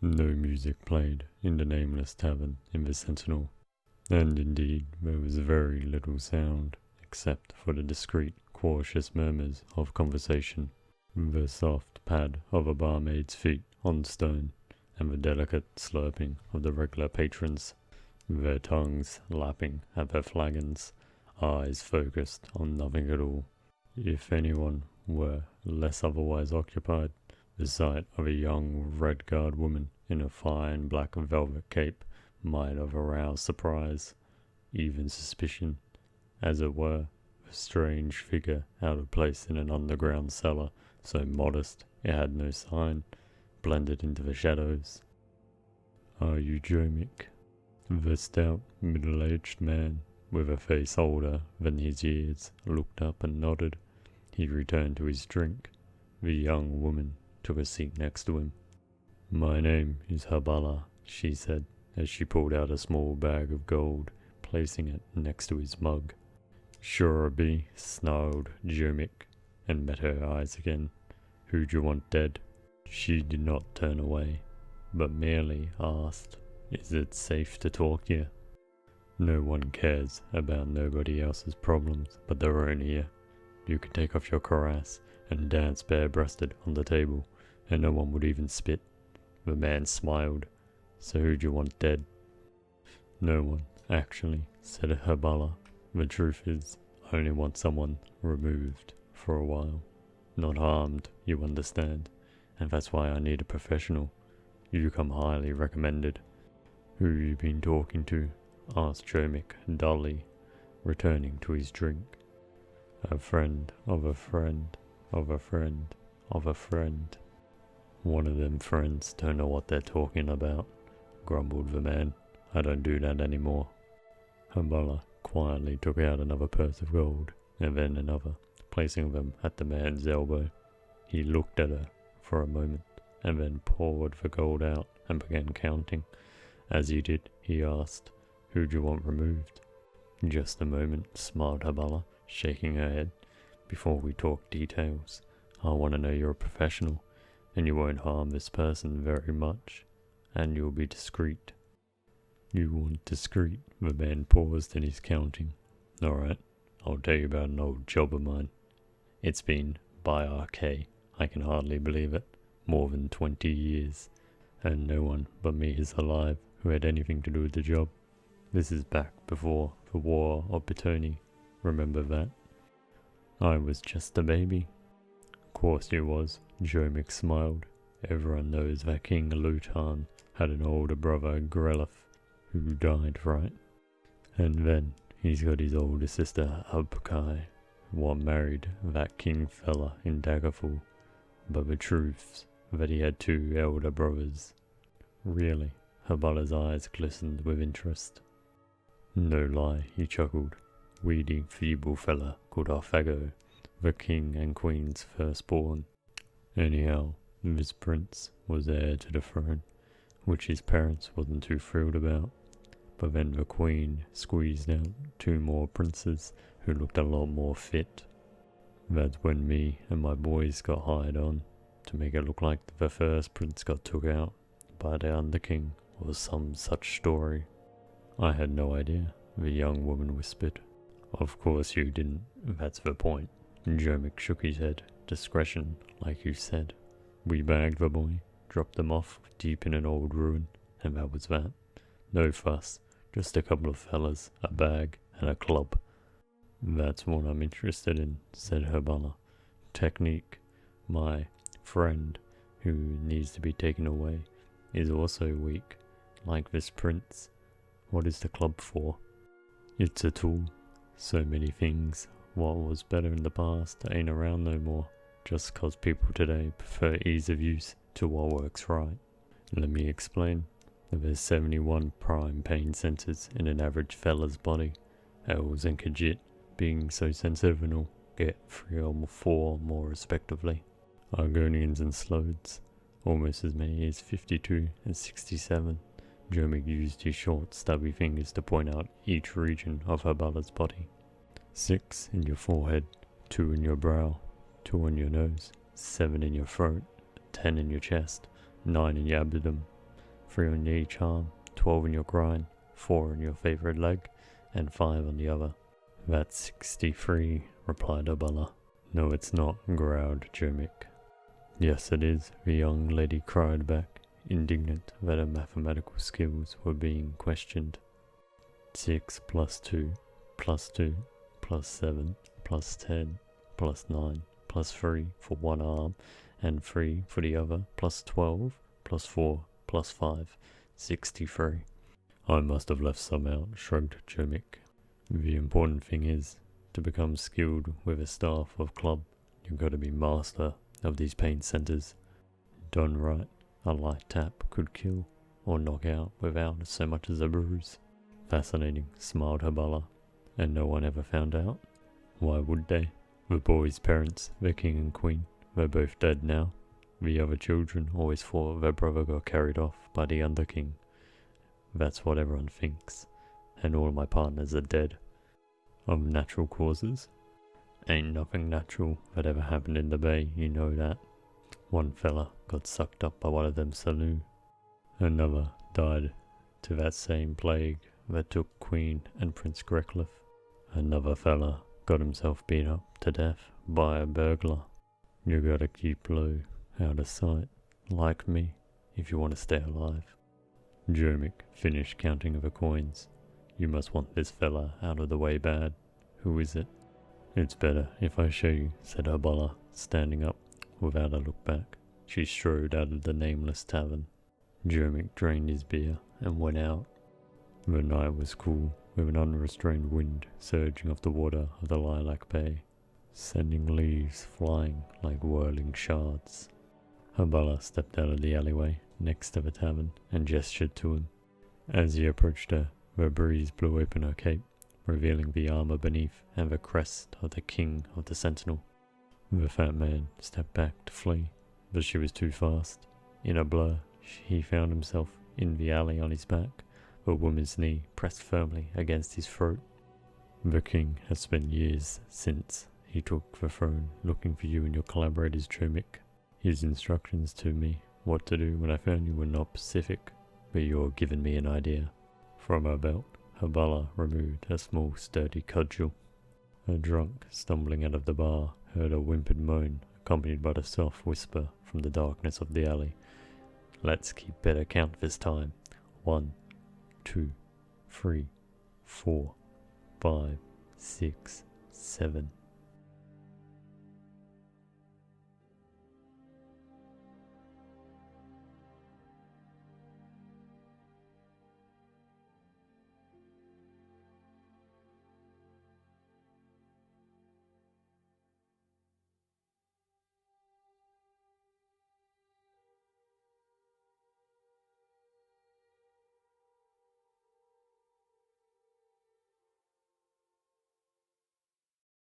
No music played in the nameless tavern in the Sentinel, and indeed there was very little sound except for the discreet, cautious murmurs of conversation, the soft pad of a barmaid's feet on stone, and the delicate slurping of the regular patrons, their tongues lapping at their flagons, eyes focused on nothing at all. If anyone were less otherwise occupied, the sight of a young red-guard woman in a fine black velvet cape might have aroused surprise, even suspicion. As it were, a strange figure out of place in an underground cellar, so modest it had no sign, blended into the shadows. "Are you Jomik?" The stout, middle-aged man, with a face older than his years, looked up and nodded. He returned to his drink. The young woman took a seat next to him. "My name is Habala," she said, as she pulled out a small bag of gold, placing it next to his mug. "Sure be," snarled Jomik, and met her eyes again. "Who do you want dead?" She did not turn away, but merely asked, "Is it safe to talk here?" No one cares about nobody else's problems but their own here. You could take off your cuirass and dance bare-breasted on the table, and no one would even spit. The man smiled. "So who do you want dead?" "No one, actually," said Habala. "The truth is, I only want someone removed for a while. Not harmed, you understand, and that's why I need a professional. You come highly recommended." "Who you been talking to?" asked Jomik dully, returning to his drink. "A friend of a friend of a friend of a friend." "One of them friends don't know what they're talking about," grumbled the man. "I don't do that anymore." Habala quietly took out another purse of gold, and then another, placing them at the man's elbow. He looked at her for a moment, and then poured the gold out and began counting. As he did, he asked, "Who do you want removed?" "Just a moment," smiled Habala, shaking her head. "Before we talk details, I want to know you're a professional, and you won't harm this person very much, and you'll be discreet." "You want discreet?" The man paused in his counting. "Alright, I'll tell you about an old job of mine. It's been, by RK, I can hardly believe it, more than 20 years, and no one but me is alive who had anything to do with the job. This is back before the War of Petoni. Remember that?" "I was just a baby." "Course you was," Jomik smiled. "Everyone knows that King Lutan had an older brother, Grelith, who died, right? And then he's got his older sister, Abkai, what married that king fella in Daggerfall. But the truth's that he had 2 elder brothers." "Really?" Habala's eyes glistened with interest. "No lie," he chuckled. "Weedy, feeble fella called Arfago, the king and queen's firstborn. Anyhow, this prince was heir to the throne, which his parents wasn't too thrilled about. But then the queen squeezed out 2 more princes who looked a lot more fit. That's when me and my boys got hired on, to make it look like the first prince got took out by the Under King or some such story." "I had no idea," the young woman whispered. "Of course you didn't, that's the point." Jomik shook his head. "Discretion, like you said. We bagged the boy, dropped them off deep in an old ruin, and that was that. No fuss, just a couple of fellas, a bag, and a club." "That's what I'm interested in," said Habala. "Technique. My friend, who needs to be taken away, is also weak, like this prince. What is the club for?" "It's a tool. So many things. What was better in the past ain't around no more, just 'cause people today prefer ease of use to what works right. Let me explain. There's 71 prime pain centers in an average fella's body. Els and Khajiit, being so sensitive and all, get 3 or 4 more respectively. Argonians and Slodes, almost as many as 52 and 67. Jomik used his short, stubby fingers to point out each region of Habala's body. 6 in your forehead, 2 in your brow, 2 on your nose, 7 in your throat, 10 in your chest, 9 in your abdomen, 3 on each arm, 12 in your groin, 4 on your favourite leg, and 5 on the other. That's 63, replied Abala. No, it's not, growled Jermik. Yes, it is, the young lady cried back, indignant that her mathematical skills were being questioned. 6 plus 2, plus 2, plus 7, plus 10, plus 9, plus 3 for one arm, and 3 for the other, plus 12, plus 4, plus 5, 63. I must have left some out, shrugged Jermik. The important thing is, to become skilled with a staff of club, you've got to be master of these pain centers. Done right, a light tap could kill or knock out without so much as a bruise. Fascinating, smiled Habala. And no one ever found out? Why would they? The boy's parents, the king and queen, they're both dead now. The other children always thought their brother got carried off by the underking. That's what everyone thinks. And all my partners are dead. Of natural causes? Ain't nothing natural that ever happened in the bay, you know that. One fella got sucked up by one of them saloon. Another died to that same plague that took Queen and Prince Grecliffe. Another fella got himself beat up to death by a burglar. You gotta keep low, out of sight, like me, if you want to stay alive. Jermik finished counting the coins. You must want this fella out of the way bad. Who is it? It's better if I show you, said Habala, standing up without a look back. She strode out of the nameless tavern. Jermik drained his beer and went out. The night was cool, with an unrestrained wind surging off the water of the lilac bay, sending leaves flying like whirling shards. Habala stepped out of the alleyway next to the tavern and gestured to him. As he approached her, the breeze blew open her cape, revealing the armor beneath and the crest of the king of the Sentinel. The fat man stepped back to flee, but she was too fast. In a blur, he found himself in the alley on his back, a woman's knee pressed firmly against his throat. The king has spent years since he took the throne looking for you and your collaborators, Jermik. His instructions to me what to do when I found you were not specific, but you're giving me an idea. From her belt, Habala removed a small sturdy cudgel. A drunk stumbling out of the bar heard a whimpered moan accompanied by the soft whisper from the darkness of the alley. Let's keep better count this time. 1, 2, 3, 4, 5, 6, 7,